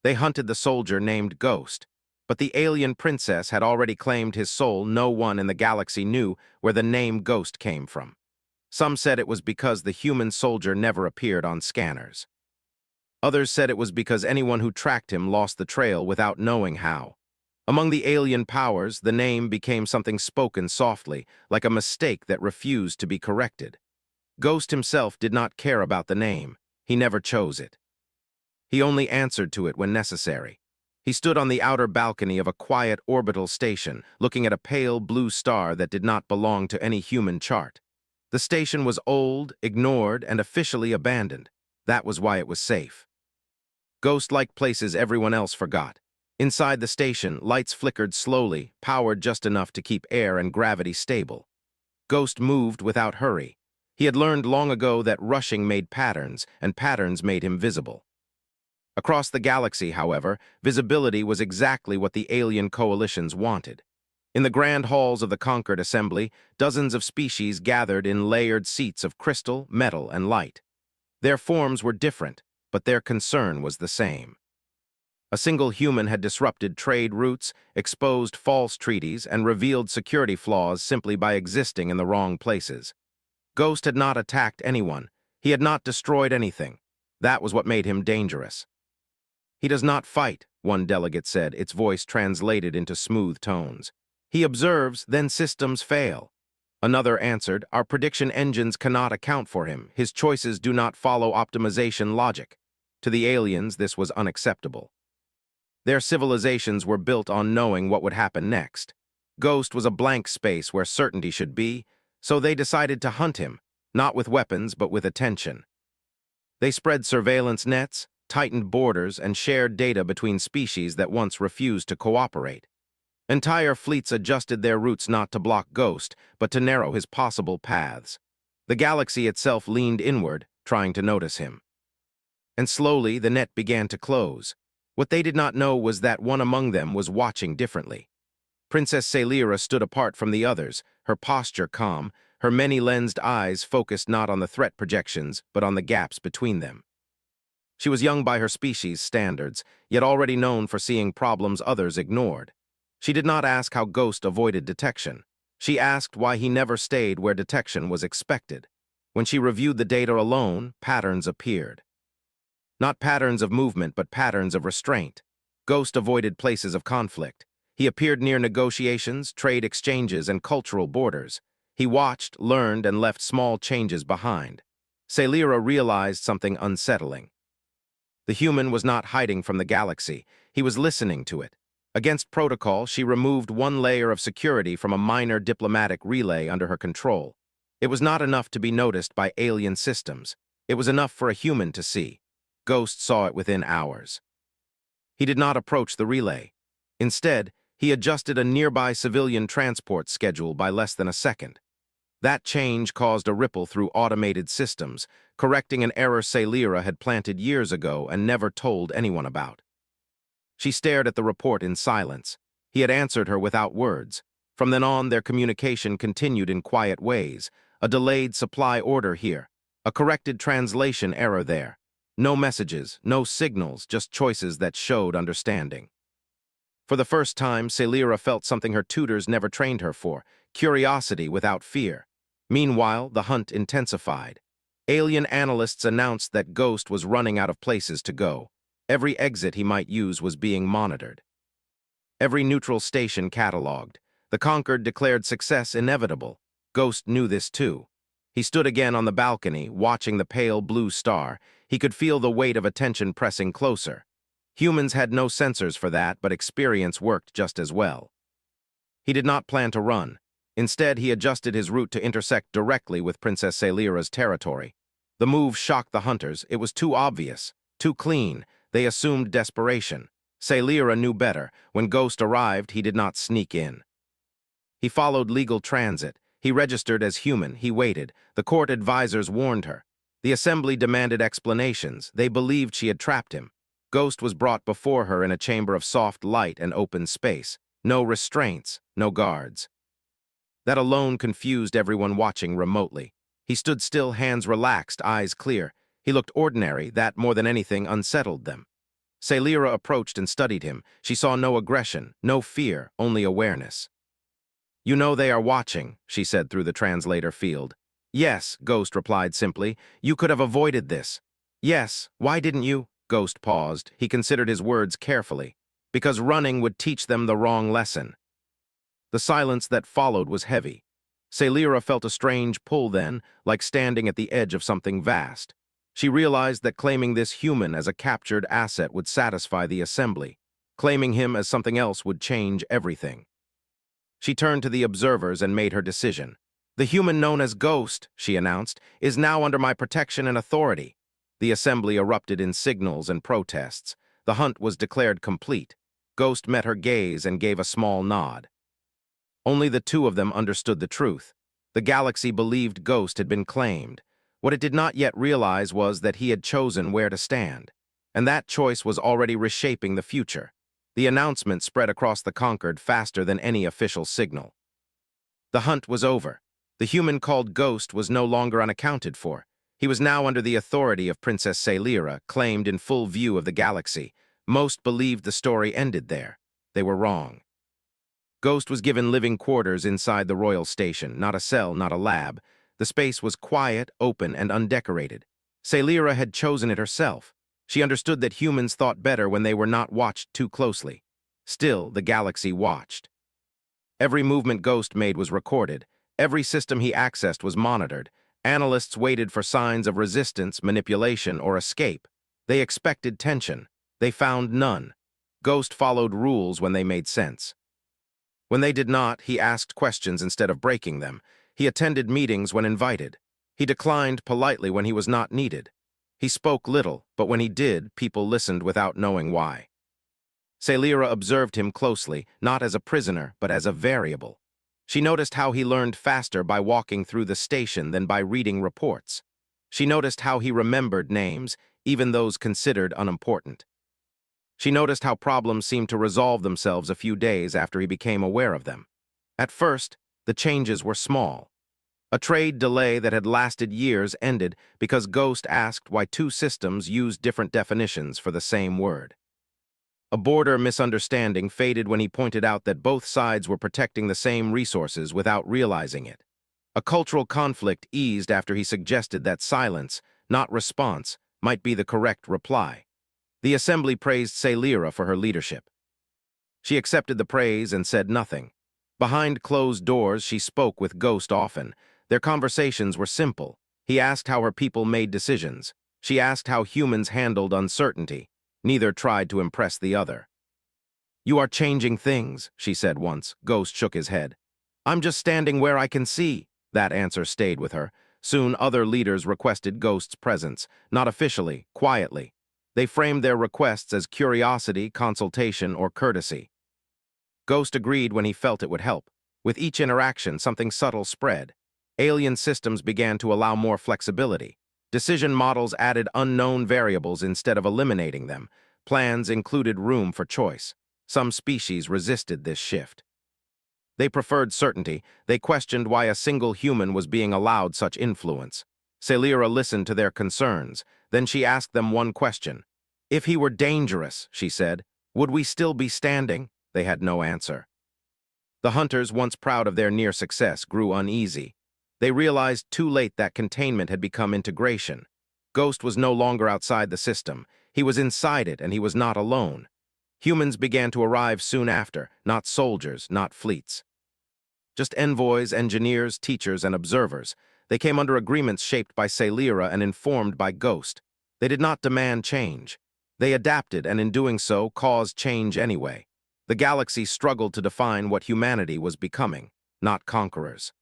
They hunted the soldier named Ghost, but the alien princess had already claimed his soul. No one in the galaxy knew where the name Ghost came from. Some said it was because the human soldier never appeared on scanners. Others said it was because anyone who tracked him lost the trail without knowing how. Among the alien powers, the name became something spoken softly, like a mistake that refused to be corrected. Ghost himself did not care about the name. He never chose it. He only answered to it when necessary. He stood on the outer balcony of a quiet orbital station, looking at a pale blue star that did not belong to any human chart. The station was old, ignored, and officially abandoned. That was why it was safe. Ghost liked places everyone else forgot. Inside the station, lights flickered slowly, powered just enough to keep air and gravity stable. Ghost moved without hurry. He had learned long ago that rushing made patterns, and patterns made him visible. Across the galaxy, however, visibility was exactly what the alien coalitions wanted. In the grand halls of the conquered assembly, dozens of species gathered in layered seats of crystal, metal, and light. Their forms were different, but their concern was the same. A single human had disrupted trade routes, exposed false treaties, and revealed security flaws simply by existing in the wrong places. Ghost had not attacked anyone. He had not destroyed anything. That was what made him dangerous. "He does not fight," one delegate said, its voice translated into smooth tones. "He observes, then systems fail." Another answered, "Our prediction engines cannot account for him. His choices do not follow optimization logic." To the aliens, this was unacceptable. Their civilizations were built on knowing what would happen next. Ghost was a blank space where certainty should be, so they decided to hunt him, not with weapons but with attention. They spread surveillance nets, tightened borders, and shared data between species that once refused to cooperate. Entire fleets adjusted their routes not to block Ghost, but to narrow his possible paths. The galaxy itself leaned inward, trying to notice him. And slowly, the net began to close. What they did not know was that one among them was watching differently. Princess Celira stood apart from the others, her posture calm, her many-lensed eyes focused not on the threat projections, but on the gaps between them. She was young by her species' standards, yet already known for seeing problems others ignored. She did not ask how Ghost avoided detection. She asked why he never stayed where detection was expected. When she reviewed the data alone, patterns appeared. Not patterns of movement, but patterns of restraint. Ghost avoided places of conflict. He appeared near negotiations, trade exchanges, and cultural borders. He watched, learned, and left small changes behind. Celira realized something unsettling. The human was not hiding from the galaxy. He was listening to it. Against protocol, she removed one layer of security from a minor diplomatic relay under her control. It was not enough to be noticed by alien systems. It was enough for a human to see. Ghost saw it within hours. He did not approach the relay. Instead, he adjusted a nearby civilian transport schedule by less than a second. That change caused a ripple through automated systems, correcting an error Celira had planted years ago and never told anyone about. She stared at the report in silence. He had answered her without words. From then on, their communication continued in quiet ways. A delayed supply order here, a corrected translation error there. No messages, no signals, just choices that showed understanding. For the first time, Celira felt something her tutors never trained her for, curiosity without fear. Meanwhile, the hunt intensified. Alien analysts announced that Ghost was running out of places to go. Every exit he might use was being monitored. Every neutral station catalogued. The conquered declared success inevitable. Ghost knew this too. He stood again on the balcony, watching the pale blue star. He could feel the weight of attention pressing closer. Humans had no sensors for that, but experience worked just as well. He did not plan to run. Instead, he adjusted his route to intersect directly with Princess Celira's territory. The move shocked the hunters. It was too obvious, too clean. They assumed desperation. Celira knew better. When Ghost arrived, he did not sneak in. He followed legal transit. He registered as human. He waited. The court advisors warned her. The assembly demanded explanations. They believed she had trapped him. Ghost was brought before her in a chamber of soft light and open space. No restraints, no guards. That alone confused everyone watching remotely. He stood still, hands relaxed, eyes clear. He looked ordinary. That, more than anything, unsettled them. Sailira approached and studied him. She saw no aggression, no fear, only awareness. "You know they are watching," she said through the translator field. "Yes," Ghost replied simply. "You could have avoided this." "Yes, why didn't you?" Ghost paused. He considered his words carefully. "Because running would teach them the wrong lesson." The silence that followed was heavy. Sailira felt a strange pull then, like standing at the edge of something vast. She realized that claiming this human as a captured asset would satisfy the assembly. Claiming him as something else would change everything. She turned to the observers and made her decision. "The human known as Ghost," she announced, "is now under my protection and authority." The assembly erupted in signals and protests. The hunt was declared complete. Ghost met her gaze and gave a small nod. Only the two of them understood the truth. The galaxy believed Ghost had been claimed. What it did not yet realize was that he had chosen where to stand. And that choice was already reshaping the future. The announcement spread across the Concord faster than any official signal. The hunt was over. The human called Ghost was no longer unaccounted for. He was now under the authority of Princess Sailira, claimed in full view of the galaxy. Most believed the story ended there. They were wrong. Ghost was given living quarters inside the royal station, not a cell, not a lab. The space was quiet, open, and undecorated. Sailira had chosen it herself. She understood that humans thought better when they were not watched too closely. Still, the galaxy watched. Every movement Ghost made was recorded. Every system he accessed was monitored. Analysts waited for signs of resistance, manipulation, or escape. They expected tension. They found none. Ghost followed rules when they made sense. When they did not, he asked questions instead of breaking them. He attended meetings when invited. He declined politely when he was not needed. He spoke little, but when he did, people listened without knowing why. Sailira observed him closely, not as a prisoner, but as a variable. She noticed how he learned faster by walking through the station than by reading reports. She noticed how he remembered names, even those considered unimportant. She noticed how problems seemed to resolve themselves a few days after he became aware of them. At first, the changes were small. A trade delay that had lasted years ended because Ghost asked why two systems used different definitions for the same word. A border misunderstanding faded when he pointed out that both sides were protecting the same resources without realizing it. A cultural conflict eased after he suggested that silence, not response, might be the correct reply. The assembly praised Sailira for her leadership. She accepted the praise and said nothing. Behind closed doors, she spoke with Ghost often. Their conversations were simple. He asked how her people made decisions. She asked how humans handled uncertainty. Neither tried to impress the other. "You are changing things," she said once. Ghost shook his head. "I'm just standing where I can see." That answer stayed with her. Soon other leaders requested Ghost's presence, not officially, quietly. They framed their requests as curiosity, consultation, or courtesy. Ghost agreed when he felt it would help. With each interaction, something subtle spread. Alien systems began to allow more flexibility. Decision models added unknown variables instead of eliminating them. Plans included room for choice. Some species resisted this shift. They preferred certainty. They questioned why a single human was being allowed such influence. Sailira listened to their concerns. Then she asked them one question. "If he were dangerous," she said, "would we still be standing?" They had no answer. The hunters, once proud of their near success, grew uneasy. They realized too late that containment had become integration. Ghost was no longer outside the system. He was inside it, and he was not alone. Humans began to arrive soon after, not soldiers, not fleets. Just envoys, engineers, teachers, and observers. They came under agreements shaped by Sailira and informed by Ghost. They did not demand change. They adapted, and in doing so, caused change anyway. The galaxy struggled to define what humanity was becoming, not conquerors.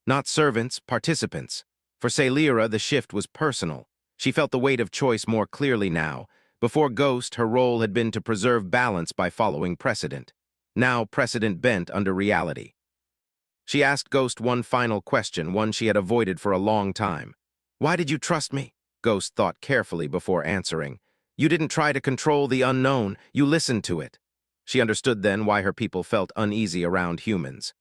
Not servants, participants. For Sailira, the shift was personal. She felt the weight of choice more clearly now. Before Ghost, her role had been to preserve balance by following precedent. Now, precedent bent under reality. She asked Ghost one final question, one she had avoided for a long time. "Why did you trust me?" Ghost thought carefully before answering. "You didn't try to control the unknown, you listened to it." She understood then why her people felt uneasy around humans.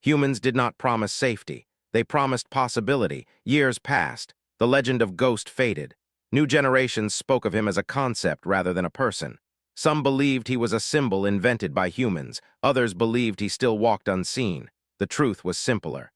Humans did not promise safety. They promised possibility. Years passed. The legend of Ghost faded. New generations spoke of him as a concept rather than a person. Some believed he was a symbol invented by humans. Others believed he still walked unseen. The truth was simpler.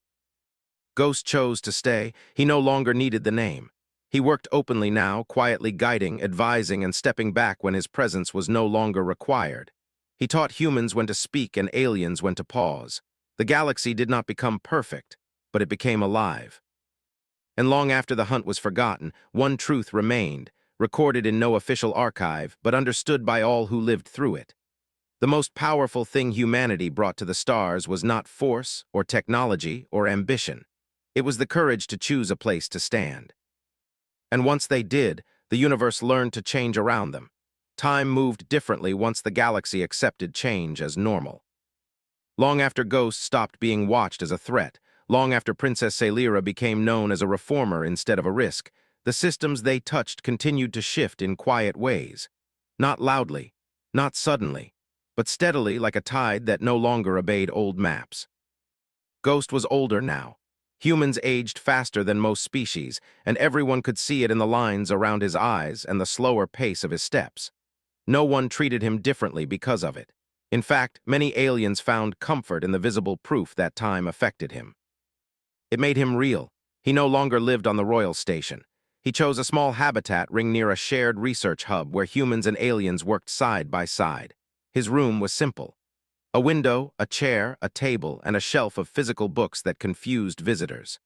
Ghost chose to stay. He no longer needed the name. He worked openly now, quietly guiding, advising, and stepping back when his presence was no longer required. He taught humans when to speak and aliens when to pause. The galaxy did not become perfect, but it became alive. And long after the hunt was forgotten, one truth remained, recorded in no official archive, but understood by all who lived through it. The most powerful thing humanity brought to the stars was not force, or technology, or ambition. It was the courage to choose a place to stand. And once they did, the universe learned to change around them. Time moved differently once the galaxy accepted change as normal. Long after Ghost stopped being watched as a threat, long after Princess Celira became known as a reformer instead of a risk, the systems they touched continued to shift in quiet ways. Not loudly, not suddenly, but steadily like a tide that no longer obeyed old maps. Ghost was older now. Humans aged faster than most species, and everyone could see it in the lines around his eyes and the slower pace of his steps. No one treated him differently because of it. In fact, many aliens found comfort in the visible proof that time affected him. It made him real. He no longer lived on the royal station. He chose a small habitat ring near a shared research hub where humans and aliens worked side by side. His room was simple. A window, a chair, a table, and a shelf of physical books that confused visitors.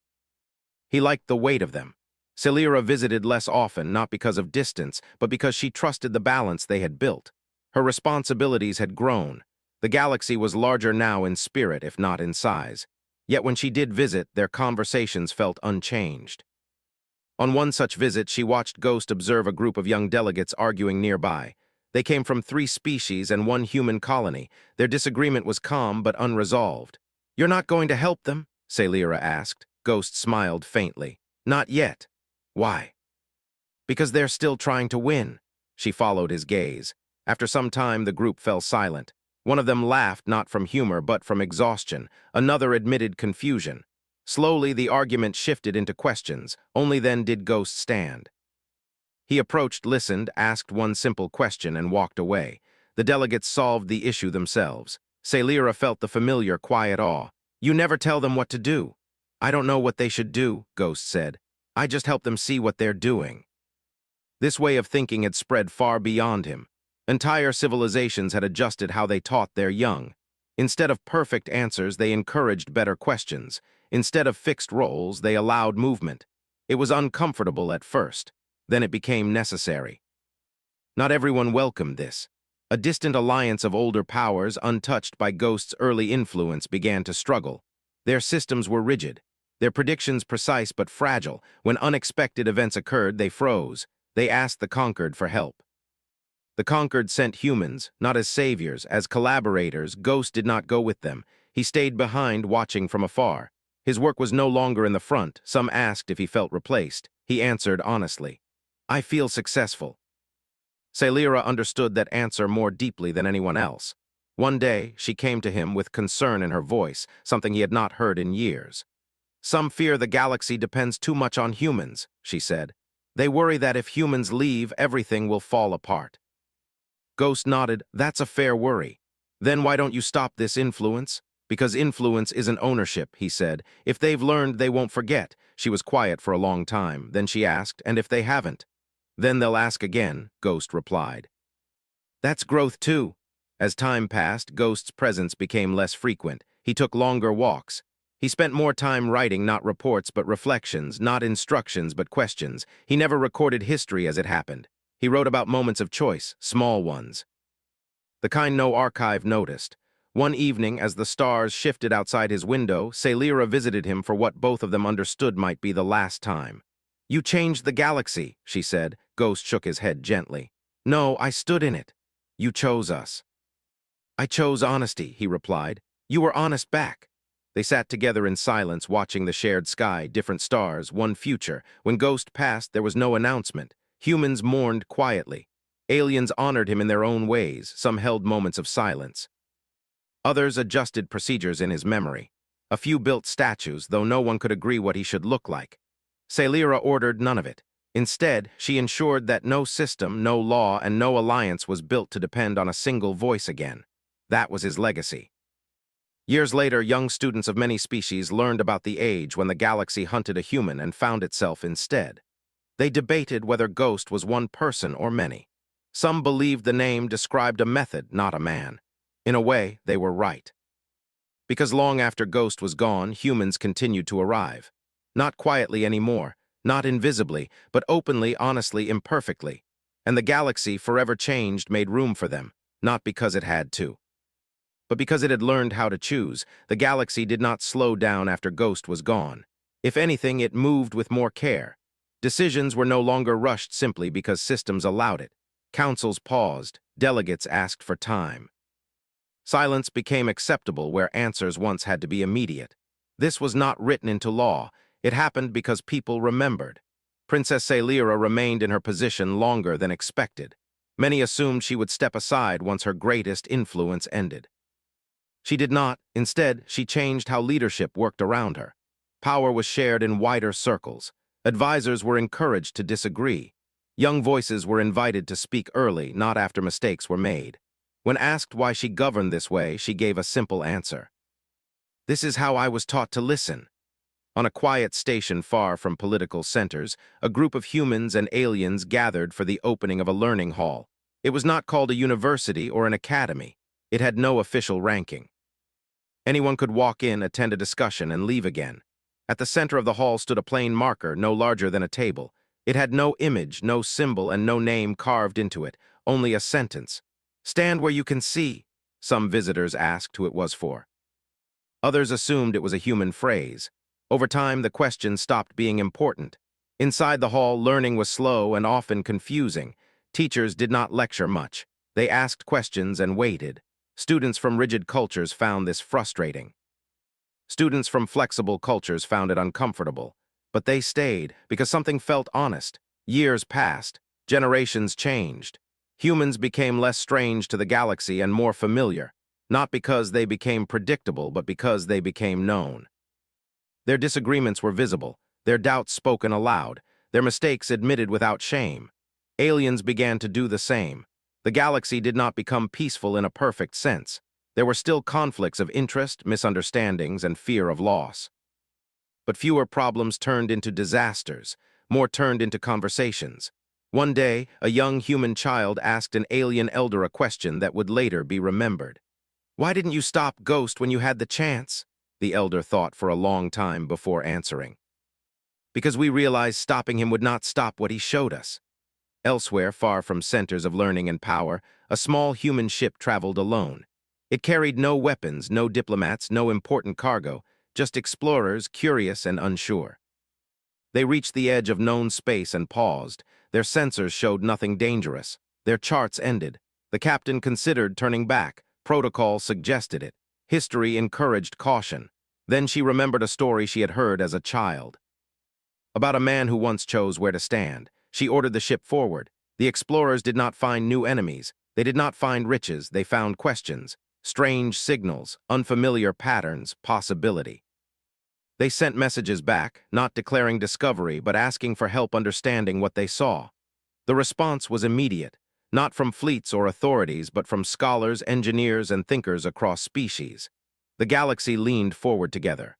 He liked the weight of them. Celira visited less often, not because of distance, but because she trusted the balance they had built. Her responsibilities had grown. The galaxy was larger now in spirit, if not in size. Yet when she did visit, their conversations felt unchanged. On one such visit, she watched Ghost observe a group of young delegates arguing nearby. They came from 3 species and 1 human colony. Their disagreement was calm but unresolved. "You're not going to help them?" Celira asked. Ghost smiled faintly. "Not yet." "Why?" "Because they're still trying to win." She followed his gaze. After some time, the group fell silent. One of them laughed, not from humor, but from exhaustion. Another admitted confusion. Slowly, the argument shifted into questions. Only then did Ghost stand. He approached, listened, asked one simple question, and walked away. The delegates solved the issue themselves. Celira felt the familiar, quiet awe. "You never tell them what to do." "I don't know what they should do," Ghost said. "I just help them see what they're doing." This way of thinking had spread far beyond him. Entire civilizations had adjusted how they taught their young. Instead of perfect answers, they encouraged better questions. Instead of fixed roles, they allowed movement. It was uncomfortable at first. Then it became necessary. Not everyone welcomed this. A distant alliance of older powers, untouched by Ghost's early influence, began to struggle. Their systems were rigid. Their predictions precise but fragile. When unexpected events occurred, they froze. They asked the conquered for help. The conquered sent humans, not as saviors, as collaborators. Ghost did not go with them. He stayed behind, watching from afar. His work was no longer in the front. Some asked if he felt replaced. He answered honestly, "I feel successful." Celira understood that answer more deeply than anyone else. One day, she came to him with concern in her voice, something he had not heard in years. "Some fear the galaxy depends too much on humans," she said. "They worry that if humans leave, everything will fall apart." Ghost nodded. "That's a fair worry. Then why don't you stop this influence?" "Because influence isn't ownership," he said. "If they've learned, they won't forget." She was quiet for a long time. Then she asked, "And if they haven't?" "Then they'll ask again," Ghost replied. "That's growth too." As time passed, Ghost's presence became less frequent. He took longer walks. He spent more time writing not reports but reflections, not instructions but questions. He never recorded history as it happened. He wrote about moments of choice, small ones. The kind no archive noticed. One evening, as the stars shifted outside his window, Celira visited him for what both of them understood might be the last time. "You changed the galaxy," she said. Ghost shook his head gently. "No, I stood in it. You chose us." "I chose honesty," he replied. "You were honest back." They sat together in silence, watching the shared sky, different stars, one future. When Ghost passed, there was no announcement. Humans mourned quietly. Aliens honored him in their own ways. Some held moments of silence. Others adjusted procedures in his memory. A few built statues, though no one could agree what he should look like. Celira ordered none of it. Instead, she ensured that no system, no law, and no alliance was built to depend on a single voice again. That was his legacy. Years later, young students of many species learned about the age when the galaxy hunted a human and found itself instead. They debated whether Ghost was one person or many. Some believed the name described a method, not a man. In a way, they were right. Because long after Ghost was gone, humans continued to arrive. Not quietly anymore, not invisibly, but openly, honestly, imperfectly. And the galaxy, forever changed, made room for them, not because it had to, but because it had learned how to choose. The galaxy did not slow down after Ghost was gone. If anything, it moved with more care. Decisions were no longer rushed simply because systems allowed it. Councils paused, delegates asked for time. Silence became acceptable where answers once had to be immediate. This was not written into law. It happened because people remembered. Princess Celira remained in her position longer than expected. Many assumed she would step aside once her greatest influence ended. She did not. Instead, she changed how leadership worked around her. Power was shared in wider circles. Advisors were encouraged to disagree. Young voices were invited to speak early, not after mistakes were made. When asked why she governed this way, she gave a simple answer. "This is how I was taught to listen." On a quiet station far from political centers, a group of humans and aliens gathered for the opening of a learning hall. It was not called a university or an academy. It had no official ranking. Anyone could walk in, attend a discussion, and leave again. At the center of the hall stood a plain marker, no larger than a table. It had no image, no symbol, and no name carved into it, only a sentence. "Stand where you can see," some visitors asked who it was for. Others assumed it was a human phrase. Over time, the question stopped being important. Inside the hall, learning was slow and often confusing. Teachers did not lecture much. They asked questions and waited. Students from rigid cultures found this frustrating. Students from flexible cultures found it uncomfortable. But they stayed because something felt honest. Years passed. Generations changed. Humans became less strange to the galaxy and more familiar, not because they became predictable, but because they became known. Their disagreements were visible, their doubts spoken aloud, their mistakes admitted without shame. Aliens began to do the same. The galaxy did not become peaceful in a perfect sense. There were still conflicts of interest, misunderstandings, and fear of loss. But fewer problems turned into disasters, more turned into conversations. One day, a young human child asked an alien elder a question that would later be remembered. "Why didn't you stop Ghost when you had the chance?" The elder thought for a long time before answering. "Because we realized stopping him would not stop what he showed us." Elsewhere, far from centers of learning and power, a small human ship traveled alone. It carried no weapons, no diplomats, no important cargo, just explorers curious and unsure. They reached the edge of known space and paused. Their sensors showed nothing dangerous. Their charts ended. The captain considered turning back. Protocol suggested it. History encouraged caution. Then she remembered a story she had heard as a child. About a man who once chose where to stand. She ordered the ship forward. The explorers did not find new enemies. They did not find riches. They found questions. Strange signals, unfamiliar patterns, possibility. They sent messages back, not declaring discovery, but asking for help understanding what they saw. The response was immediate, not from fleets or authorities, but from scholars, engineers, and thinkers across species. The galaxy leaned forward together.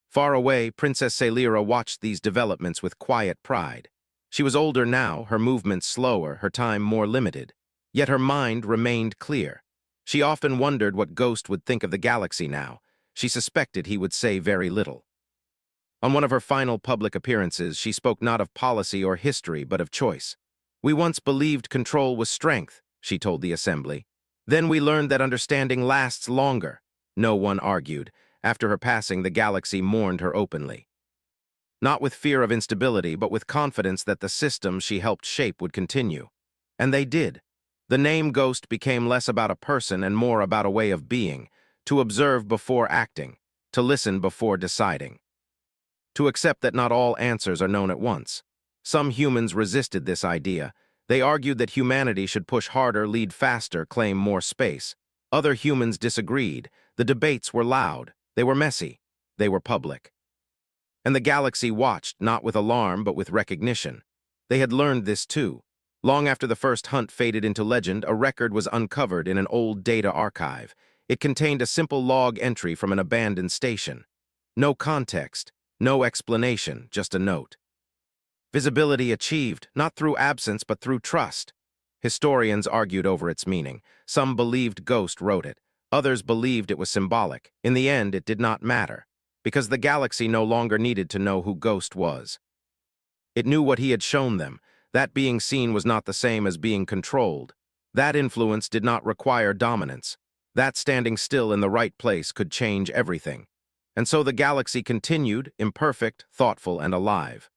Far away, Princess Celira watched these developments with quiet pride. She was older now, her movements slower, her time more limited. Yet her mind remained clear. She often wondered what Ghost would think of the galaxy now. She suspected he would say very little. On one of her final public appearances, she spoke not of policy or history, but of choice. "We once believed control was strength," she told the assembly. "Then we learned that understanding lasts longer." No one argued. After her passing, the galaxy mourned her openly. Not with fear of instability, but with confidence that the system she helped shape would continue. And they did. The name Ghost became less about a person and more about a way of being, to observe before acting, to listen before deciding, to accept that not all answers are known at once. Some humans resisted this idea. They argued that humanity should push harder, lead faster, claim more space. Other humans disagreed. The debates were loud. They were messy. They were public. And the galaxy watched, not with alarm, but with recognition. They had learned this too. Long after the first hunt faded into legend, a record was uncovered in an old data archive. It contained a simple log entry from an abandoned station. No context, no explanation, just a note. Visibility achieved, not through absence but through trust. Historians argued over its meaning. Some believed Ghost wrote it. Others believed it was symbolic. In the end, it did not matter, because the galaxy no longer needed to know who Ghost was. It knew what he had shown them. That being seen was not the same as being controlled. That influence did not require dominance. That standing still in the right place could change everything. And so the galaxy continued, imperfect, thoughtful, and alive.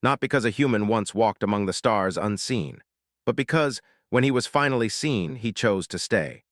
Not because a human once walked among the stars unseen, but because, when he was finally seen, he chose to stay.